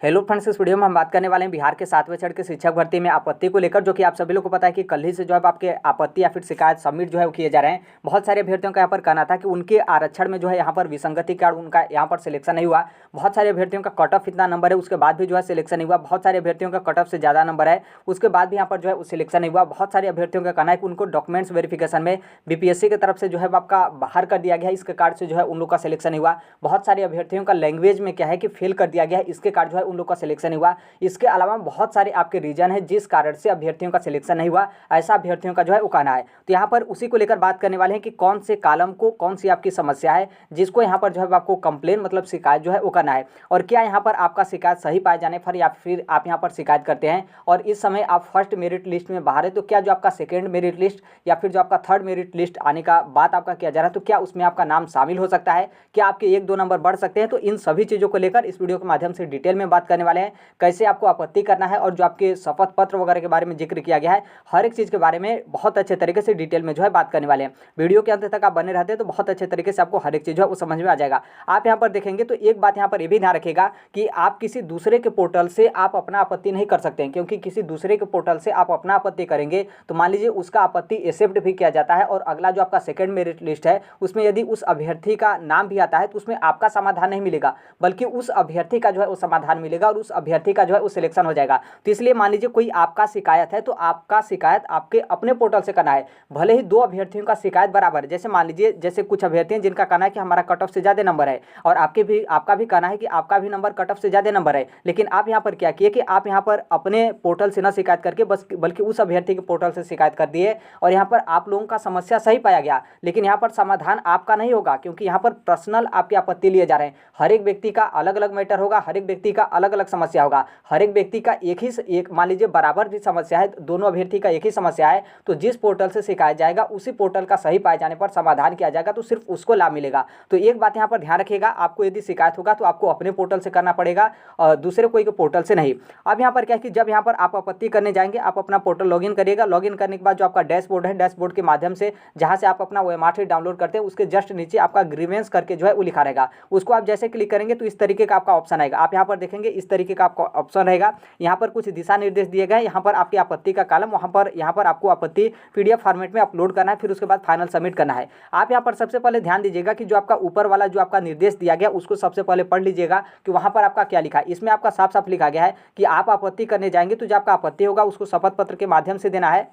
Hello friends, इस video में हम बात करने वाले हैं बिहार के 7वें चरण के शिक्षक भर्ती में आपत्ति को लेकर, जो कि आप सभी लोग को पता है कि कल ही से जो है आपके आपत्ति या फिर शिकायत सबमिट जो है वो किए जा रहे हैं। बहुत सारे अभ्यर्थियों का यहाँ पर कहना था कि उनके आरक्षण में जो है यहाँ पर विसंगति के कारण उनका यहाँ पर सिलेक्शन नहीं हुआ। बहुत सारे अभ्यर्थियों का कट ऑफ इतना नंबर है, उसके बाद भी जो है सिलेक्शन नहीं हुआ। बहुत सारे अभ्यर्थियों का कट ऑफ से ज़्यादा नंबर है, उसके बाद भी यहाँ पर जो है सिलेक्शन नहीं हुआ। बहुत सारे अभ्यर्थियों का कहना है कि उनको डॉक्यूमेंट्स वेरिफिकेशन में बीपीएससी की तरफ से जो है आपका बाहर कर दिया गया है, इसके कारण से जो है उन लोग का सिलेक्शन नहीं हुआ। बहुत सारे अभ्यर्थियों का लैंग्वेज में क्या है कि फेल कर दिया गया है, इसके कारण जो है उन लोग का सिलेक्शन नहीं हुआ। इसके अलावा बहुत सारे आपके रीजन है जिस कारण से अभ्यर्थियों का सिलेक्शन नहीं हुआ, ऐसा अभ्यर्थियों का जो है वो कहना है। तो यहाँ पर उसी को लेकर बात करने वाले हैं कि कौन से कॉलम को कौन सी आपकी समस्या है जिसको यहाँ पर जो है आपको कंप्लेन मतलब शिकायत जो है वो करना है, और क्या यहाँ पर आपका शिकायत सही पाए जाने पर या फिर आप यहाँ पर शिकायत करते हैं और इस समय आप फर्स्ट मेरिट लिस्ट में बाहर है, तो क्या जो आपका सेकेंड मेरिट लिस्ट या फिर जो आपका थर्ड मेरिट लिस्ट आने का बात आपका किया जा रहा है, तो क्या उसमें आपका नाम शामिल हो सकता है, क्या आपके 1-2 नंबर बढ़ सकते हैं। तो इन सभी चीज़ों को लेकर इस वीडियो के माध्यम से डिटेल में बात करने वाले हैं। कैसे आपको आपत्ति करना है और जो आपके शपथ पत्र वगैरह के बारे में जिक्र किया गया है, हर एक चीज़ के बारे में बहुत अच्छे तरीके से डिटेल में जो है बात करने वाले हैं। वीडियो के अंत तक आप बने रहते हैं तो बहुत अच्छे तरीके से आपको हर एक चीज़ जो है वो समझ में आ जाएगा। आप यहाँ पर देखेंगे तो एक बात यहाँ पर ये भी ध्यान रखिएगा कि आप किसी दूसरे के पोर्टल से आप अपना आपत्ति नहीं कर सकते हैं, क्योंकि किसी दूसरे के पोर्टल से आप अपना आपत्ति करेंगे तो मान लीजिए उसका आपत्ति एक्सेप्ट भी किया जाता है और अगला जो आपका सेकेंड मेरिट लिस्ट है उसमें यदि उस अभ्यर्थी का नाम भी आता है तो उसमें आपका समाधान नहीं मिलेगा, बल्कि उस अभ्यर्थी का जो है वो समाधान मिलेगा और उस अभ्यर्थी का जो है वो सिलेक्शन हो जाएगा। तो इसलिए मान लीजिए कोई आपका शिकायत है तो आपका शिकायत आपके अपने पोर्टल से करना है, भले ही 2 अभ्यर्थियों का शिकायत बराबर है। जैसे मान लीजिए जैसे कुछ अभ्यर्थी हैं जिनका कहना है कि हमारा कट ऑफ से ज़्यादा नंबर है और आपका भी कहना है कि आपका भी नंबर कट ऑफ से ज़्यादा नंबर है, लेकिन आप यहाँ पर क्या किए कि आप यहाँ पर अपने पोर्टल से ना शिकायत करके बल्कि उस अभ्यर्थी के पोर्टल से शिकायत कर दिए और यहाँ पर आप लोगों का समस्या सही पाया गया, लेकिन यहाँ पर समाधान आपका नहीं होगा, क्योंकि यहाँ पर पर्सनल आपकी आपत्ति लिए जा रहे हैं। हर एक व्यक्ति का अलग अलग मैटर होगा, हर एक व्यक्ति का अलग अलग समस्या होगा, हर एक व्यक्ति का एक मान लीजिए बराबर भी समस्या है, दोनों अभ्यर्थी का एक ही समस्या है, तो जिस पोर्टल से शिकायत जाएगा उसी पोर्टल का सही पाए जाने पर समाधान किया जाएगा, तो सिर्फ उसको लाभ मिलेगा। तो एक बात यहाँ पर ध्यान रखिएगा, आपको यदि शिकायत होगा तो आपको अपने पोर्टल से करना पड़ेगा और दूसरे कोई के पोर्टल से नहीं। अब यहाँ पर क्या है कि जब यहाँ पर आप आपत्ति करने जाएंगे, आप अपना पोर्टल लॉगिन करिएगा। लॉगिन करने के बाद जो आपका डैशबोर्ड है, डैशबोर्ड के माध्यम से जहाँ से आप अपना OMR शीट डाउनलोड करते हैं उसके जस्ट नीचे आपका ग्रीवेंस करके जो है वो लिखा रहेगा। उसको आप जैसे क्लिक करेंगे तो इस तरीके का आपका ऑप्शन आएगा। आप यहाँ पर देखेंगे इस तरीके का आपका ऑप्शन रहेगा। यहाँ पर कुछ दिशा निर्देश दिए गए, यहाँ पर आपकी आपत्ति का कॉलम, यहाँ पर आपको आपत्ति PDF फॉर्मेट में अपलोड करना है, फिर उसके बाद फाइनल सबमिट करना है। आप यहाँ पर सबसे पहले ध्यान दीजिएगा कि जो आपका ऊपर वाला जो आपका निर्देश दिया गया उसको सबसे पहले पढ़ लीजिएगा कि वहाँ पर आपका क्या लिखा है। इसमें आपका साफ साफ लिखा गया है कि आप आपत्ति करने जाएंगे तो जो आपका आपत्ति होगा उसको शपथ पत्र के माध्यम से देना है,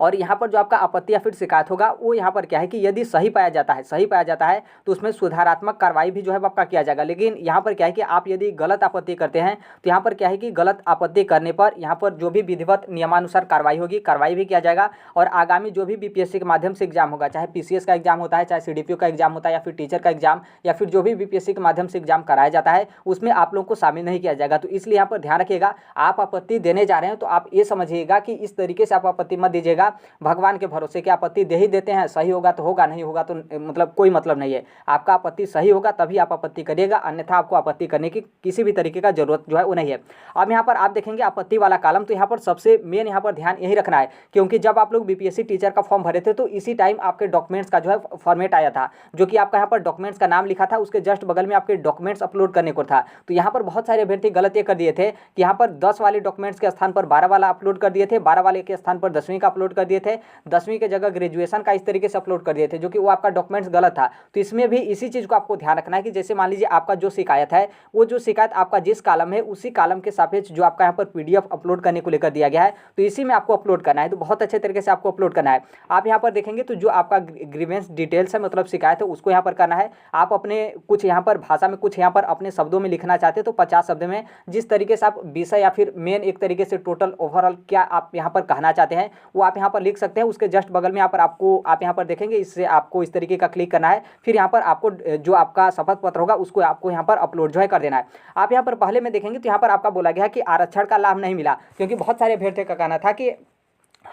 और यहाँ पर जो आपका आपत्ति या फिर शिकायत होगा वो यहाँ पर क्या है कि यदि सही पाया जाता है तो उसमें सुधारात्मक कार्रवाई भी जो है आपका किया जाएगा। लेकिन यहाँ पर क्या है कि आप यदि गलत आपत्ति करते हैं तो यहाँ पर क्या है कि गलत आपत्ति करने पर यहाँ पर जो भी विधिवत नियमानुसार कार्रवाई होगी, कार्रवाई भी किया जाएगा। और आगामी जो भी BPSC के माध्यम से एग्जाम होगा, चाहे PCS का एग्जाम होता है, चाहे CDPO का एग्जाम होता है, या फिर टीचर का एग्जाम, या फिर जो भी BPSC के माध्यम से एग्जाम कराया जाता है उसमें आप लोगों को शामिल नहीं किया जाएगा। तो इसलिए यहाँ पर ध्यान रखिएगा, आप आपत्ति देने जा रहे हैं तो आप ये समझिएगा कि इस तरीके से आप आपत्ति मत दीजिएगा भगवान के भरोसे कि आपत्ति दे ही देते हैं, सही होगा तो होगा, नहीं होगा तो मतलब कोई मतलब नहीं है। आपका आपत्ति सही होगा तभी आप आपत्ति करिएगा, अन्यथा आपको आपत्ति करने की किसी भी तरीके का जरूरत जो है वो नहीं है। अब यहाँ पर आप देखेंगे आपत्ति वाला कॉलम, तो यहाँ पर सबसे मेन यहाँ पर ध्यान यही रखना है, क्योंकि जब आप लोग BPSC टीचर का फॉर्म भरे थे तो इसी टाइम आपके डॉक्यूमेंट्स का जो है फॉर्मेट आया था, जो कि आपका यहाँ पर डॉक्यूमेंट्स का नाम लिखा था, उसके जस्ट बगल में आपके डॉक्यूमेंट्स अपलोड करने को था। तो यहाँ पर बहुत सारे अभ्यर्थी गलत ये कर दिए थे कि यहाँ पर 10 वाले डॉक्यूमेंट्स के स्थान पर 12 वाला अपलोड कर दिए थे, 12 वाले के स्थान पर 10वीं का अपलोड कर दिए थे, 10वीं के जगह ग्रेजुएशन का इस तरीके से अपलोड कर दिए थे, जो कि वो आपका डॉक्यूमेंट्स गलत था। तो इसमें भी इसी चीज़ को आपको ध्यान रखना है कि जैसे मान लीजिए आपका जो शिकायत है, वो जो शिकायत आपका जिस कॉलम है उसी कॉलम के सापेक्ष जो आपका यहाँ पर PDF अपलोड करने को लेकर दिया गया है, तो इसी में आपको अपलोड करना है। तो बहुत अच्छे तरीके से आपको अपलोड करना है। आप यहाँ पर देखेंगे तो जो आपका ग्रीवेंस डिटेल्स है, मतलब शिकायत है, उसको यहाँ पर करना है। आप अपने कुछ यहाँ पर भाषा में, कुछ यहाँ पर अपने शब्दों में लिखना चाहते हैं तो 50 शब्द में, जिस तरीके से आप विषय या फिर मेन एक तरीके से टोटल ओवरऑल क्या आप यहाँ पर कहना चाहते हैं वो आप यहाँ पर लिख सकते हैं। उसके जस्ट बगल में यहाँ पर आप यहाँ पर देखेंगे, इससे आपको इस तरीके का क्लिक करना है, फिर यहाँ पर आपको जो आपका शपथ पत्र होगा उसको आपको यहाँ पर अपलोड जो है कर देना है। आप यहाँ पर पहले में देखेंगे तो यहाँ पर आपका बोला गया है कि आरक्षण का लाभ नहीं मिला, क्योंकि बहुत सारे अभ्यर्थियों का कहना था कि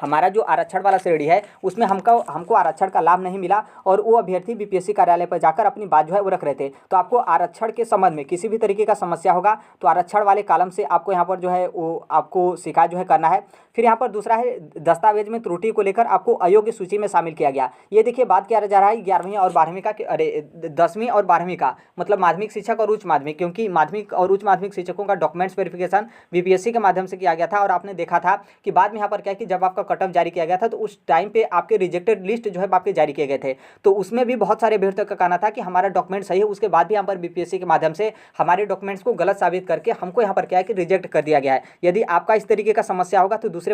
हमारा जो आरक्षण वाला श्रेणी है उसमें हमको आरक्षण का लाभ नहीं मिला और वो अभ्यर्थी बीपीएससी कार्यालय पर जाकर अपनी बात जो है वो रख रहे थे। तो आपको आरक्षण के संबंध में किसी भी तरीके का समस्या होगा तो आरक्षण वाले कॉलम से आपको यहाँ पर जो है वो आपको शिकायत जो है करना है। फिर यहाँ पर दूसरा है दस्तावेज में त्रुटि को लेकर आपको अयोग्य सूची में शामिल किया गया। ये देखिए बात किया जा रहा है 11वीं और 12वीं का, अरे 10वीं और 12वीं का, मतलब माध्यमिक शिक्षक और उच्च माध्यमिक, क्योंकि माध्यमिक और उच्च माध्यमिक शिक्षकों का डॉक्यूमेंट्स वेरिफिकेशन बीपीएससी के माध्यम से किया गया था। और आपने देखा था कि बाद में यहाँ पर क्या है कि जब आपका कट ऑफ जारी किया गया था तो उस टाइम पे आपके रिजेक्टेड लिस्ट जो है आपके जारी किए गए थे। तो उसमें भी बहुत सारे अभ्यर्थियों का कहना था कि हमारा डॉक्यूमेंट सही है, उसके बाद भी यहाँ पर बीपीएससी के माध्यम से हमारे डॉक्यूमेंट्स को गलत साबित करके हमको यहाँ पर क्या है कि रिजेक्ट कर दिया गया है। यदि आपका इस तरीके का समस्या होगा तो दूसरे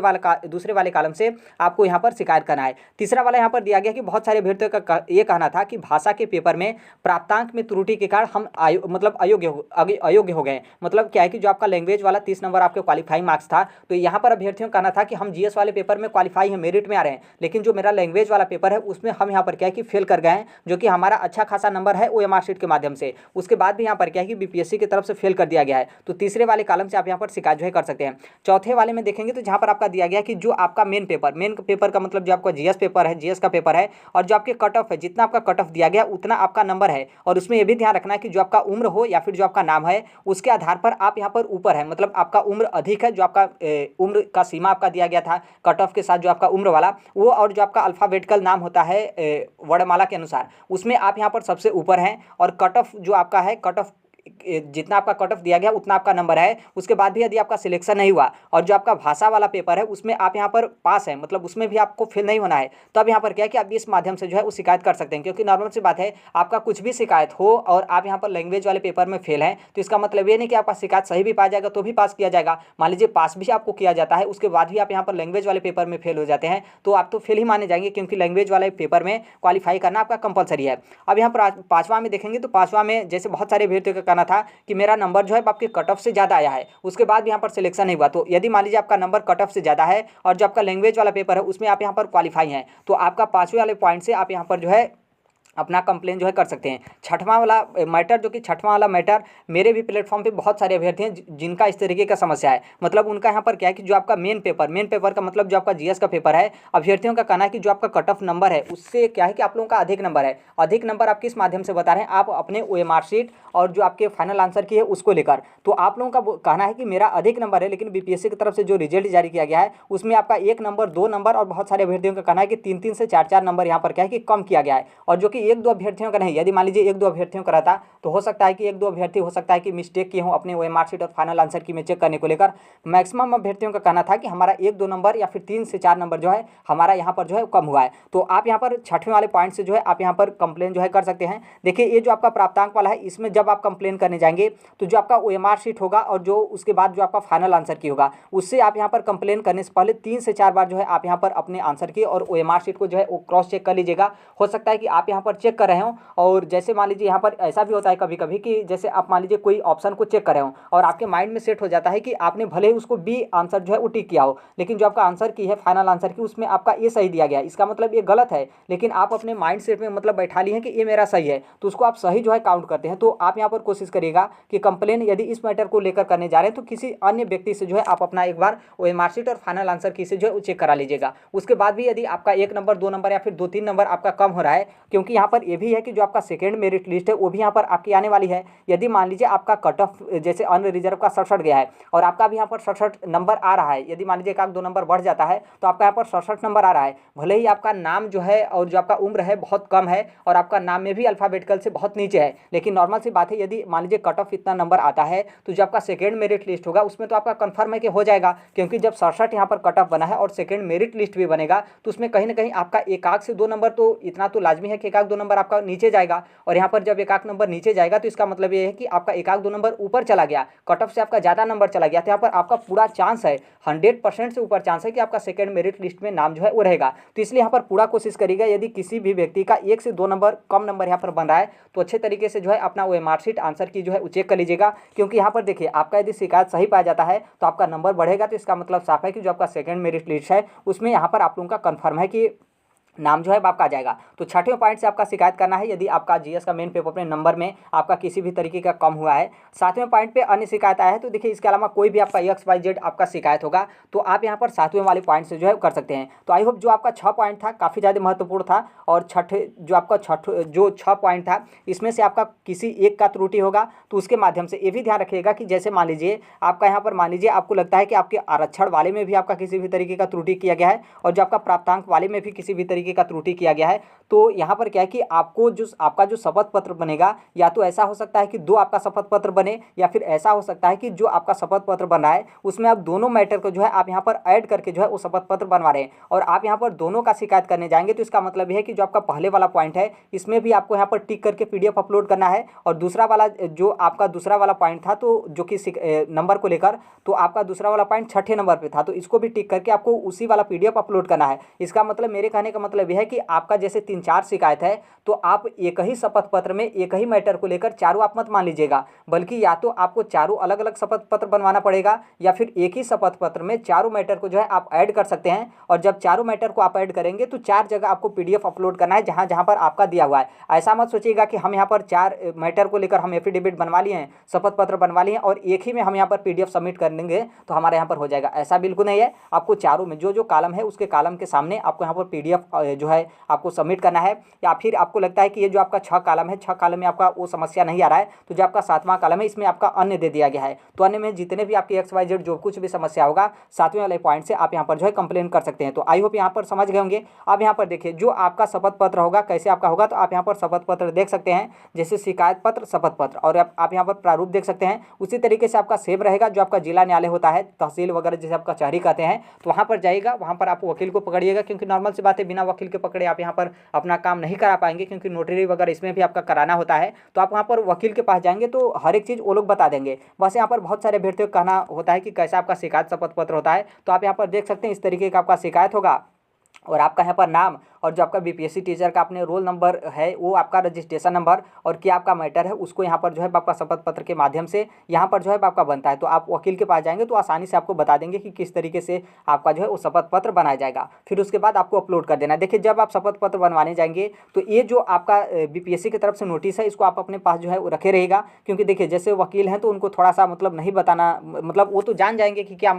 वाले कॉलम से आपको यहाँ पर शिकायत करना है। तीसरा वाला यहाँ पर दिया गया कि बहुत सारे अभ्यर्थियों का ये कहना था कि भाषा के पेपर में प्राप्तांक में त्रुटि के कारण हम मतलब अयोग्य हो गए। मतलब क्या है कि जो आपका लैंग्वेज वाला 30 नंबर आपके क्वालिफाइंग मार्क्स था, तो यहाँ पर अभ्यर्थियों का कहना था कि हम जीएस वाले पेपर में क्वालिफाई है, मेरिट में आ रहे हैं, लेकिन जो मेरा लैंग्वेज वाला पेपर है उसमें हम यहाँ पर क्या है कि फेल कर गए हैं, जो कि हमारा अच्छा खासा नंबर है ओएमआर शीट के माध्यम से। उसके बाद भी यहाँ पर क्या है कि बीपीएससी की तरफ से फेल कर दिया गया है। तो तीसरे वाले कॉलम से आप यहाँ पर शिकायत जो है कर सकते हैं। चौथे वाले में देखेंगे तो जहाँ पर आपका दिया गया कि जो आपका मेन पेपर का मतलब जो आपका जीएस पेपर है, जीएस का पेपर है, और जो आपके कट ऑफ है, जितना आपका कट ऑफ दिया गया उतना आपका नंबर है। और उसमें यह भी ध्यान रखना है कि जो आपका उम्र हो या फिर जो आपका नाम है उसके आधार पर आप यहाँ पर ऊपर है, मतलब आपका उम्र अधिक है, जो आपका उम्र का सीमा आपका दिया गया था कट ऑफ के साथ जो आपका उम्र वाला वो, और जो आपका अल्फाबेटिकल नाम होता है वर्णमाला के अनुसार, उसमें आप यहाँ पर सबसे ऊपर हैं। और कट ऑफ जो आपका है, कट ऑफ जितना आपका कट ऑफ दिया गया उतना आपका नंबर है। उसके बाद भी यदि आपका सिलेक्शन नहीं हुआ और जो आपका भाषा वाला पेपर है उसमें आप यहाँ पर पास है, मतलब उसमें भी आपको फेल नहीं होना है, तब यहाँ पर क्या है कि आप इस माध्यम से जो है वो शिकायत कर सकते हैं। क्योंकि नॉर्मल सी बात है, आपका कुछ भी शिकायत हो और आप यहाँ पर लैंग्वेज वाले पेपर में फेल हैं तो इसका मतलब ये नहीं कि आपका शिकायत सही भी पाया जाएगा तो भी पास किया जाएगा। मान लीजिए पास भी आपको किया जाता है, उसके बाद भी आप यहाँ पर लैंग्वेज वाले पेपर में फेल हो जाते हैं तो आप तो फेल ही माने जाएंगे, क्योंकि लैंग्वेज वाले पेपर में क्वालिफाई करना आपका कंपलसरी है। अब यहाँ पर पाँचवां में देखेंगे तो पाँचवां में जैसे बहुत सारे अभ्यर्थियों का कहना था कि मेरा नंबर जो है आपके कट ऑफ से ज़्यादा आया है, उसके बाद भी यहाँ पर सिलेक्शन नहीं हुआ। तो यदि मान लीजिए आपका नंबर कट ऑफ से ज़्यादा है और जो आपका लैंग्वेज वाला पेपर है उसमें आप यहाँ पर क्वालिफाई हैं, तो आपका 5वें वाले पॉइंट से आप यहाँ पर जो है अपना कंप्लेन जो है कर सकते हैं। छठवां वाला मैटर, जो कि छठवां वाला मैटर मेरे भी प्लेटफॉर्म पे बहुत सारे अभ्यर्थी हैं जिनका इस तरीके का समस्या है। मतलब उनका यहाँ पर क्या है कि जो आपका मेन पेपर का मतलब जो आपका जीएस का पेपर है, अभ्यर्थियों का कहना है कि जो आपका कट ऑफ नंबर है उससे क्या है कि आप लोगों का अधिक नंबर है। अधिक नंबर आप किस माध्यम से बता रहे हैं, आप अपने ओएमआर शीट और जो आपके फाइनल आंसर की है उसको लेकर। तो आप लोगों का कहना है कि मेरा अधिक नंबर है, लेकिन बीपीएससी की तरफ से जो रिजल्ट जारी किया गया है उसमें आपका 1 नंबर 2 नंबर और बहुत सारे अभ्यर्थियों का कहना है कि 3-3 से 4-4 नंबर यहाँ पर क्या है कि कम किया गया है। और जो कि 1-2 अभ्यर्थियों का नहीं, यदि मान लीजिए 1-2 अभ्यर्थियों का रहता तो हो सकता है कि 1-2 अभ्यर्थी हो सकता है कि मिस्टेक किए हों अपने ओएमआर शीट और फाइनल आंसर की में चेक करने को लेकर। मैक्सिमम अभ्यर्थियों का कहना था कि हमारा 1-2 नंबर या फिर 3 से 4 नंबर जो है हमारा यहाँ पर जो है कम हुआ है। तो आप यहाँ पर छठवें वाले पॉइंट से जो है आप यहाँ पर कंप्लेन जो है कर सकते हैं। देखिए ये जो आपका प्राप्तांक वाला है, इसमें जब आप कंप्लेन करने जाएंगे तो जो आपका ओएमआर शीट होगा और जो उसके बाद जो आपका फाइनल आंसर की होगा, उससे आप यहाँ पर कंप्लेन करने से पहले 3 से 4 बार जो है आप यहाँ पर अपने आंसर की और ओएमआर शीट को जो है वो क्रॉस चेक कर लीजिएगा। हो सकता है कि आप यहाँ पर चेक कर रहे हो और जैसे मान लीजिए यहाँ पर ऐसा भी होता है कभी कभी कि जैसे आप मान लीजिए कोई ऑप्शन को चेक कर रहे हो और आपके माइंड में सेट हो जाता है कि आपने भले ही उसको बी आंसर जो है वो टिक किया हो, लेकिन जो आपका आंसर की है फाइनल आंसर की उसमें आपका ए सही दिया गया, इसका मतलब ये गलत है, लेकिन आप अपने माइंड सेट में मतलब बैठा लिए हैं कि ये मेरा सही है, तो उसको आप सही जो है काउंट करते हैं। तो आप यहाँ पर कोशिश करिएगा कि कंप्लेन यदि इस मैटर को लेकर करने जा रहे हैं तो किसी अन्य व्यक्ति से जो है आप अपना एक बार ओएमआर शीट और फाइनल आंसर की से जो है चेक करा लीजिएगा। उसके बाद भी यदि आपका 1 नंबर 2 नंबर या फिर 2-3 नंबर आपका कम हो रहा है, क्योंकि यहाँ पर ये भी है कि जो आपका सेकेंड मेरिट लिस्ट है वो भी यहाँ पर आपकी आने वाली है। यदि मान लीजिए आपका कट ऑफ जैसे अन्य रिजर्व का 67 गया है और आपका भी यहाँ पर 67 नंबर आ रहा है, यदि मान लीजिए 1-2 नंबर बढ़ जाता है तो आपका यहाँ पर 67 नंबर आ रहा है, भले ही आपका नाम जो है और जो आपका उम्र है बहुत कम है और आपका नाम में भी अल्फाबेटिकल से बहुत नीचे है, लेकिन नॉर्मल सी बात है यदि मान लीजिए कट ऑफ इतना नंबर आता है तो जो आपका सेकेंड मेरिट लिस्ट होगा उसमें तो आपका कन्फर्म है कि हो जाएगा, क्योंकि जब 67 यहाँ पर कट ऑफ बना है और सेकेंड मेरिट लिस्ट भी बनेगा तो उसमें कहीं ना कहीं आपका 1 से 2 नंबर तो इतना तो लाजमी है कि 1-2 नंबर आपका नीचे जाएगा। और यहाँ पर जब 1 नंबर नीचे जाएगा तो इसका मतलब ये है कि आपका 1-2 नंबर ऊपर चला गया, कट ऑफ से आपका ज़्यादा नंबर चला गया, तो यहाँ पर आपका पूरा चांस है 100% से ऊपर चांस है कि आपका सेकेंड मेरिट लिस्ट में नाम जो है वो रहेगा। तो इसलिए यहाँ पर पूरा कोशिश करिएगा यदि किसी भी व्यक्ति का 1 से 2 नंबर कम नंबर यहाँ पर बन रहा है तो अच्छे तरीके से जो है अपना ओएमआर शीट आंसर की जो है चेक कर लीजिएगा, क्योंकि यहाँ पर देखिए आपका यदि शिकायत सही पाया जाता है तो आपका नंबर बढ़ेगा, तो इसका मतलब साफ है कि जो आपका सेकेंड मेरिट लिस्ट है उसमें यहाँ पर आप लोगों का कन्फर्म है कि नाम जो है आपका आ जाएगा। तो छठवें पॉइंट से आपका शिकायत करना है यदि आपका जीएस का मेन पेपर में नंबर में आपका किसी भी तरीके का कम हुआ है। सातवें पॉइंट पे अन्य शिकायत आया है, तो देखिए इसके अलावा कोई भी आपका XYZ आपका शिकायत होगा तो आप यहाँ पर सातवें वाले पॉइंट से जो है कर सकते हैं। तो आई होप जो आपका 6 पॉइंट था काफ़ी ज़्यादा महत्वपूर्ण था, और जो 6 पॉइंट था इसमें से आपका किसी एक का त्रुटि होगा तो उसके माध्यम से ये भी ध्यान रखिएगा कि जैसे मान लीजिए आपका यहाँ पर मान लीजिए आपको लगता है कि आपके आरक्षण वाले में भी आपका किसी भी तरीके का त्रुटि किया गया है और जो आपका प्राप्तांक वाले में भी किसी भी तरीके का त्रुटि किया गया है, तो यहाँ पर क्या है कि आपका जो शपथ पत्र बनेगा या तो ऐसा हो सकता है कि 2 आपका शपथ पत्र बने, या फिर ऐसा हो सकता है कि जो आपका शपथ पत्र बन रहा है उसमें आप दोनों मैटर को जो है आप यहाँ पर ऐड करके जो है वो शपथ पत्र बनवा रहे हैं और आप यहाँ पर दोनों का शिकायत करने जाएंगे। तो इसका मतलब यह है कि जो आपका पहले वाला पॉइंट है इसमें भी आपको यहाँ पर टिक करके PDF अपलोड करना है, और दूसरा वाला जो आपका दूसरा वाला पॉइंट था तो जो कि नंबर को लेकर, तो आपका दूसरा वाला पॉइंट 6ठे नंबर पे था तो इसको भी टिक करके आपको उसी वाला PDF अपलोड करना है। इसका मतलब मेरे कहने का मतलब यह है कि आपका जैसे 3-4 शिकायत है तो आप एक ही शपथ पत्र में एक ही मैटर को लेकर चारों आप मत मान लीजिएगा, बल्कि या तो आपको चारों अलग अलग शपथ पत्र बनवाना पड़ेगा या फिर एक ही शपथ पत्र में चारों मैटर को जो है आप ऐड कर सकते हैं। और जब चारों मैटर को आप ऐड करेंगे तो 4 जगह आपको PDF अपलोड करना है जहां जहां पर आपका दिया हुआ है। ऐसा मत सोचिएगा कि हम यहाँ पर 4 मैटर को लेकर हम एफिडेविट बनवा लिए हैं, शपथ पत्र बनवा लिए हैं और एक ही में हम यहाँ पर PDF सबमिट कर देंगे तो हमारे यहाँ पर हो जाएगा, ऐसा बिल्कुल नहीं है। आपको चारों में जो जो कॉलम है उसके कॉलम के सामने आपको यहाँ पर PDF जो है आपको सबमिट करना है। या फिर आपको लगता है कि ये जो आपका 6 कॉलम है, 6 कॉलम में आपका वो समस्या नहीं आ रहा है, तो जो आपका 7वां कॉलम है इसमें आपका अन्य दे दिया गया है, तो अन्य में जितने भी आपकी XYZ जो कुछ भी समस्या होगा 7वें वाले पॉइंट से आप यहाँ पर जो है कंप्लेन कर सकते हैं। तो आई होप यहाँ पर समझ गए होंगे। अब यहाँ पर देखिए जो आपका शपथ पत्र होगा कैसे आपका होगा, तो आप यहाँ पर शपथ पत्र देख सकते हैं जैसे शिकायत पत्र, शपथ पत्र, और आप यहाँ पर प्रारूप देख सकते हैं। उसी तरीके से आपका सेव रहेगा जो आपका जिला न्यायालय होता है, तहसील वगैरह जिसे आप कचहरी कहते हैं, तो वहाँ पर जाइएगा, वहाँ पर आप वकील को पकड़िएगा, क्योंकि नॉर्मल सी बात है बिना वकील के पकड़े आप यहाँ पर अपना काम नहीं करा पाएंगे, क्योंकि नोटरी वगैरह इसमें भी आपका कराना होता है। तो आप वहाँ पर वकील के पास जाएंगे तो हर एक चीज़ वो लोग बता देंगे। बस यहाँ पर बहुत सारे अभ्यर्थियों को कहना होता है कि कैसा आपका शिकायत शपथ पत्र होता है, तो आप यहाँ पर देख सकते हैं इस तरीके का आपका शिकायत होगा और आपका यहाँ पर नाम और जो आपका BPSC टीचर का अपने रोल नंबर है वो आपका रजिस्ट्रेशन नंबर और क्या आपका मैटर है उसको यहाँ पर जो है आपका शपथ पत्र के माध्यम से यहाँ पर जो है आपका बनता है। तो आप वकील के पास जाएंगे तो आसानी से आपको बता देंगे कि किस तरीके से आपका जो है वो शपथ पत्र बनाया जाएगा। फिर उसके बाद आपको अपलोड कर देना है। देखिए जब आप शपथ पत्र बनवाने जाएंगे तो ये जो आपका BPSC की तरफ से नोटिस है इसको आप अपने पास जो है वो रखे रहेगा, क्योंकि देखिए जैसे वकील हैं तो उनको थोड़ा सा मतलब नहीं बताना, मतलब वो तो जान जाएंगे कि क्या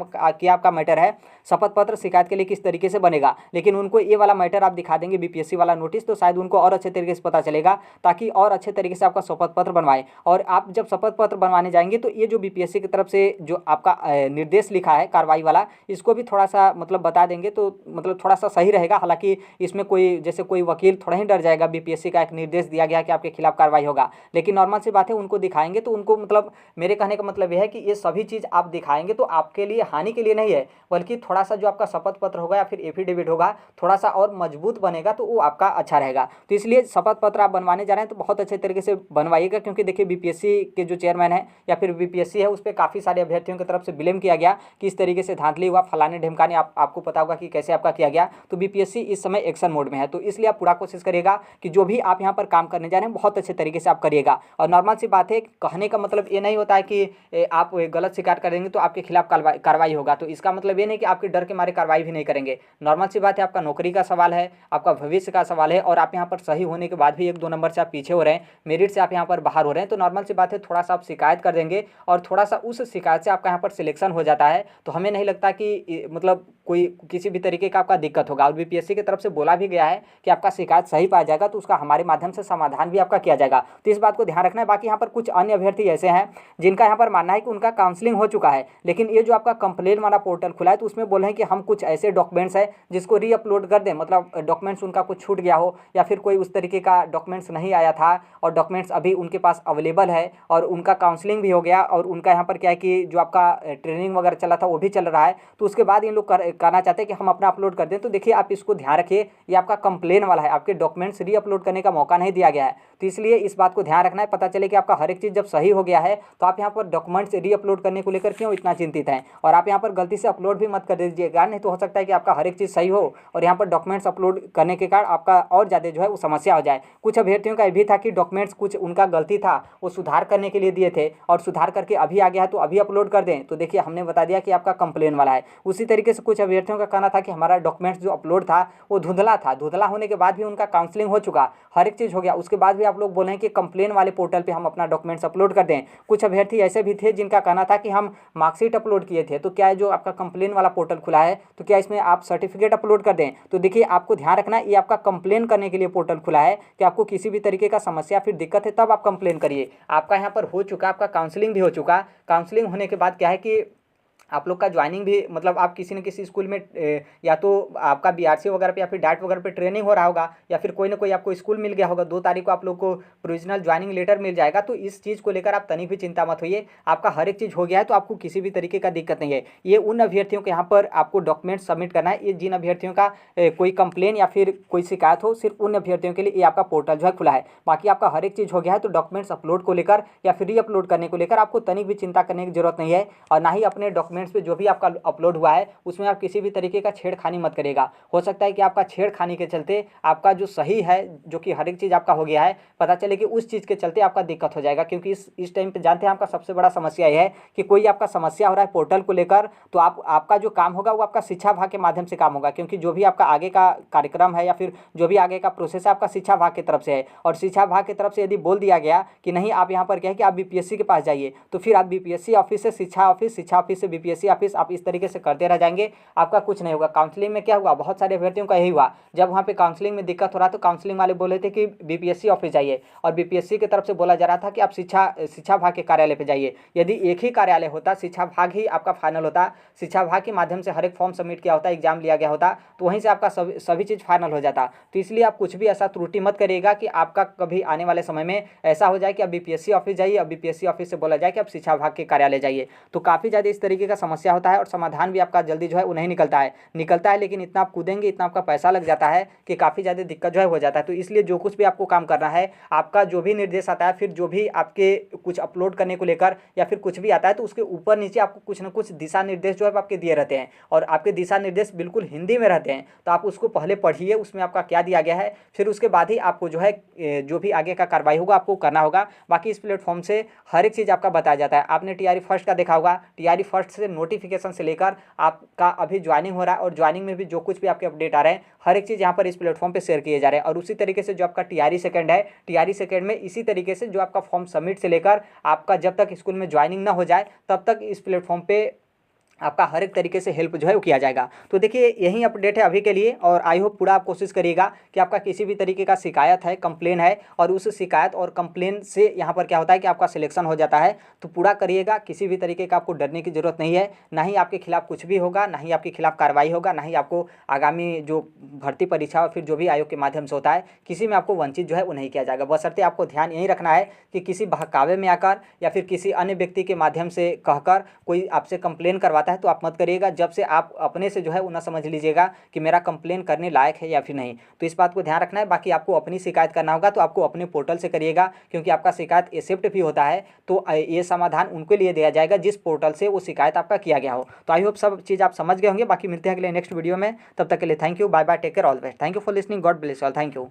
आपका मैटर है, शपथ पत्र शिकायत के लिए किस तरीके से बनेगा, लेकिन उनको ये वाला मैटर आप दिखा देंगे BPSC वाला नोटिस तो शायद उनको और अच्छे तरीके से पता चलेगा, ताकि और अच्छे तरीके से आपका शपथ पत्र बनवाएं। और आप जब शपथ पत्र बनवाने जाएंगे तो ये जो BPSC की तरफ से जो आपका निर्देश लिखा है कार्रवाई वाला, इसको भी थोड़ा सा मतलब बता देंगे तो मतलब थोड़ा सा सही रहेगा। हालांकि इसमें कोई वकील थोड़ा ही डर जाएगा, BPSC का एक निर्देश दिया गया कि आपके खिलाफ कार्रवाई होगा, लेकिन नॉर्मल सी बात है उनको दिखाएंगे तो उनको मतलब मेरे कहने का मतलब यह है कि ये सभी चीज़ आप दिखाएंगे तो आपके लिए हानि के लिए नहीं है, बल्कि थोड़ा सा जो आपका शपथ पत्र होगा या फिर एफिडेविट होगा थोड़ा सा और मजबूत बनेगा तो वो आपका अच्छा रहेगा। तो इसलिए शपथ पत्र आप बनवाने जा रहे हैं तो बहुत अच्छे तरीके से बनवाइएगा, क्योंकि देखिए BPSC के जो चेयरमैन है या फिर BPSC है उस पर काफ़ी सारे अभ्यर्थियों की तरफ से ब्लेम किया गया कि इस तरीके से धांधली हुआ, फलाने ढिमकाने, आपको पता होगा कि कैसे आपका किया गया। तो BPSC इस समय एक्शन मोड में है, तो इसलिए आप पूरा कोशिश करिएगा कि जो भी आप यहाँ पर काम करने जा रहे हैं बहुत अच्छे तरीके से आप करिएगा। और नॉर्मल सी बात है, कहने का मतलब ये नहीं होता है कि आप गलत शिकायत करेंगे तो आपके खिलाफ कार्रवाई होगा, तो इसका मतलब ये नहीं कि आपके डर के मारे कार्रवाई भी नहीं करेंगे। नॉर्मल सी बात है, आपका नौकरी का सवाल है, आपका भविष्य का सवाल है, और आप यहाँ पर सही होने के बाद भी 1-2 नंबर से आप पीछे हो रहे हैं, मेरिट से आप यहाँ पर बाहर हो रहे हैं, तो नॉर्मल सी बात है थोड़ा सा आप शिकायत कर देंगे और थोड़ा सा उस शिकायत से आपका यहाँ पर सिलेक्शन हो जाता है, तो हमें नहीं लगता कि मतलब कोई किसी भी तरीके का आपका दिक्कत होगा। और BPSC की तरफ से बोला भी गया है कि आपका शिकायत सही पाया जाएगा तो उसका हमारे माध्यम से समाधान भी आपका किया जाएगा, तो इस बात को ध्यान रखना है। बाकी यहाँ पर कुछ अन्य अभ्यर्थी ऐसे हैं जिनका यहाँ पर मानना है कि उनका काउंसलिंग हो चुका है, लेकिन ये जो आपका कंप्लेन वाला पोर्टल खुला है तो उसमें बोल रहे हैं कि हम कुछ ऐसे डॉक्यूमेंट्स है जिसको रीअपलोड कर दें, मतलब डॉक्यूमेंट्स उनका कुछ छूट गया हो या फिर कोई उस तरीके का डॉक्यूमेंट्स नहीं आया था और डॉक्यूमेंट्स अभी उनके पास अवेलेबल है और उनका काउंसलिंग भी हो गया और उनका यहाँ पर क्या है कि जो आपका ट्रेनिंग वगैरह चला था वो भी चल रहा है, तो उसके बाद इन लोग करना चाहते हैं कि हम अपना अपलोड कर दें। तो देखिए आप इसको ध्यान रखिए, ये आपका कंप्लेन वाला है, आपके डॉक्यूमेंट्स रीअपलोड करने का मौका नहीं दिया गया है, तो इसलिए इस बात को ध्यान रखना है। पता चले कि आपका हर एक चीज़ जब सही हो गया है तो आप यहाँ पर डॉक्यूमेंट्स रीअपलोड करने को लेकर क्यों इतना चिंतित हैं, और आप यहाँ पर गलती से अपलोड भी मत कर दीजिएगा, नहीं तो हो सकता है कि आपका हर एक चीज़ सही हो और यहाँ पर डॉक्यूमेंट्स अपलोड करने के कारण आपका और ज़्यादा जो है वो समस्या हो जाए। कुछ अभ्यर्थियों का ये भी था कि डॉक्यूमेंट्स कुछ उनका गलती था वो सुधार करने के लिए दिए थे और सुधार करके अभी आ गया है तो अभी अपलोड कर दें, तो देखिए हमने बता दिया कि आपका कंप्लेन वाला है। उसी तरीके से कुछ अभ्यर्थियों का कहना था कि हमारा डॉक्यूमेंट्स जो अपलोड था वो धुंधला था, धुंधला होने के बाद भी उनका काउंसलिंग हो चुका, हर एक चीज़ हो गया, उसके बाद भी आप लोग बोले हैं कि कंप्लेन वाले पोर्टल पे हम अपना डॉक्यूमेंट्स अपलोड कर दें। कुछ अभ्यर्थी ऐसे भी थे जिनका कहना था कि हम मार्कशीट अपलोड किए थे, तो क्या जो आपका कंप्लेन वाला पोर्टल खुला है तो क्या इसमें आप सर्टिफिकेट अपलोड कर दें। तो देखिए आपको ध्यान रखना है, ये आपका कंप्लेन करने के लिए पोर्टल खुला है कि आपको किसी भी तरीके का समस्या फिर दिक्कत है तब आप कंप्लेन करिए। आपका यहाँ पर हो चुका, आपका काउंसलिंग भी हो चुका। काउंसलिंग होने के बाद क्या है कि आप लोग का ज्वाइनिंग भी, मतलब आप किसी न किसी स्कूल में या तो आपका बीआरसी वगैरह पे या फिर डाइट वगैरह पे ट्रेनिंग हो रहा होगा, या फिर कोई ना कोई आपको स्कूल मिल गया होगा। 2 तारीख को आप लोग को प्रोविजनल ज्वाइनिंग लेटर मिल जाएगा। तो इस चीज़ को लेकर आप तनिक भी चिंता मत होइए, आपका हर एक चीज़ हो गया है, तो आपको किसी भी तरीके का दिक्कत नहीं है। ये उन अभ्यर्थियों के यहाँ पर आपको डॉक्यूमेंट सबमिट करना है, ये जिन अभ्यर्थियों का कोई कंप्लेन या फिर कोई शिकायत हो, सिर्फ उन अभ्यर्थियों के लिए ये आपका पोर्टल जो है खुला है। बाकी आपका हर एक चीज़ हो गया है, तो डॉक्यूमेंट्स अपलोड को लेकर या फिर री अपलोड करने को लेकर आपको तनिक भी चिंता करने की जरूरत नहीं है। और ना ही अपने डॉक्यूमेंट्स पे जो भी आपका अपलोड हुआ है उसमें आप किसी भी तरीके का छेड़खानी मत करिएगा। हो सकता है कि आपका छेड़खानी के चलते आपका जो सही है, जो कि हर एक चीज़ आपका हो गया है, पता चले कि उस चीज़ के चलते आपका दिक्कत हो जाएगा। क्योंकि इस टाइम पे जानते हैं आपका सबसे बड़ा समस्या यह है कि कोई आपका समस्या हो रहा है पोर्टल को लेकर, तो आपका जो काम होगा वो आपका शिक्षा विभाग के माध्यम से काम होगा। क्योंकि जो भी आपका आगे का कार्यक्रम है या फिर जो भी आगे का प्रोसेस है आपका शिक्षा विभाग की तरफ से है। और शिक्षा विभाग की तरफ से यदि बोल दिया गया कि नहीं आप यहाँ पर क्या है कि आप बीपीएससी के पास जाइए, तो फिर आप बीपीएससी ऑफिस से शिक्षा ऑफिस, शिक्षा ऑफिस से बीपीएससी ऑफिस, आप इस तरीके से करते रह जाएंगे, आपका कुछ नहीं होगा। काउंसलिंग में क्या हुआ, बहुत सारे अभ्यर्थियों का यही हुआ, जब वहाँ पे काउंसलिंग में दिक्कत हो रहा तो काउंसलिंग वाले बोले थे कि बीपीएससी ऑफिस जाइए, और बीपीएससी की तरफ से बोला जा रहा था कि आप शिक्षा विभाग के कार्यालय पे जाइए। यदि एक ही कार्यालय होता, शिक्षा विभाग ही आपका फाइनल होता, शिक्षा विभाग के माध्यम से हर एक फॉर्म सबमिट किया होता, एग्जाम लिया गया होता, तो वहीं से आपका सभी चीज़ फाइनल हो जाता। तो इसलिए आप कुछ भी ऐसा त्रुटि मत करिएगा कि आपका कभी आने वाले समय में ऐसा हो जाए कि आप बीपीएससी ऑफिस जाइए, अब बीपीएससी ऑफिस से बोला जाए कि आप शिक्षा विभाग के कार्यालय जाइए। तो काफ़ी ज़्यादा इस तरीके का समस्या होता है, और समाधान भी आपका जल्दी जो है वो नहीं निकलता है, लेकिन इतना आप कूदेंगे, इतना आपका पैसा लग जाता है कि काफ़ी ज़्यादा दिक्कत जो है हो जाता है। तो इसलिए जो कुछ भी आपको काम करना है, आपका जो भी निर्देश आता है, फिर जो भी आपके कुछ अपलोड करने को लेकर या फिर कुछ भी आता है, तो उसके ऊपर नीचे आपको कुछ ना कुछ दिशा निर्देश जो है आपके दिए रहते हैं, और आपके दिशा निर्देश बिल्कुल हिंदी में रहते हैं। तो आप उसको पहले पढ़िए, उसमें आपका क्या दिया गया है, फिर उसके बाद ही आपको जो है जो भी आगे का कार्रवाई होगा आपको करना होगा। बाकी इस प्लेटफॉर्म से हर एक चीज़ आपका बताया जाता है। आपने टीआरई फर्स्ट का देखा होगा, टीआरई फर्स्ट से नोटिफिकेशन से लेकर आपका अभी ज्वाइनिंग हो रहा है, और ज्वाइनिंग में भी जो कुछ भी आपके अपडेट आ रहे हैं, हर एक चीज़ यहाँ पर इस प्लेटफॉर्म पे शेयर किए जा रहे हैं। और उसी तरीके से जो आपका टीआरई सेकंड है, टीआरई सेकंड में इसी तरीके से जो आपका फॉर्म सबमिट से लेकर आपका जब तक स्कूल में ज्वाइनिंग ना हो जाए तब तक इस प्लेटफॉर्म पे आपका हर एक तरीके से हेल्प जो है वो किया जाएगा। तो देखिए यही अपडेट है अभी के लिए, और आई होप पूरा आप कोशिश करिएगा कि आपका किसी भी तरीके का शिकायत है, कंप्लेन है, और उस शिकायत और कंप्लेन से यहाँ पर क्या होता है कि आपका सिलेक्शन हो जाता है, तो पूरा करिएगा। किसी भी तरीके का आपको डरने की ज़रूरत नहीं है, ना ही आपके खिलाफ कुछ भी होगा, ना ही आपके खिलाफ कार्रवाई होगा, ना ही आपको आगामी जो भर्ती परीक्षा और फिर जो भी आयोग के माध्यम से होता है, किसी में आपको वंचित जो है वो नहीं किया जाएगा। बशर्ते आपको ध्यान यही रखना है कि किसी बहकावे में आकर या फिर किसी अन्य व्यक्ति के माध्यम से कहकर कोई आपसे कंप्लेन करवाता है तो आप मत करिएगा, जब से आप अपने से जो है वो ना समझ लीजिएगा कि मेरा कंप्लेन करने लायक है या फिर नहीं। तो इस बात को ध्यान रखना है। बाकी आपको अपनी शिकायत करना होगा तो आपको अपने पोर्टल से करिएगा, क्योंकि आपका शिकायत एक्सेप्ट भी होता है, तो ये समाधान उनके लिए दिया जाएगा जिस पोर्टल से वो शिकायत आपका किया गया हो। तो आई होप सब चीज़ आप समझ गए होंगे। बाकी मिलते हैं अगले नेक्स्ट वीडियो में, तब तक के लिए thank you, bye bye, take care, all the best. Thank you for listening, God bless you all, thank you.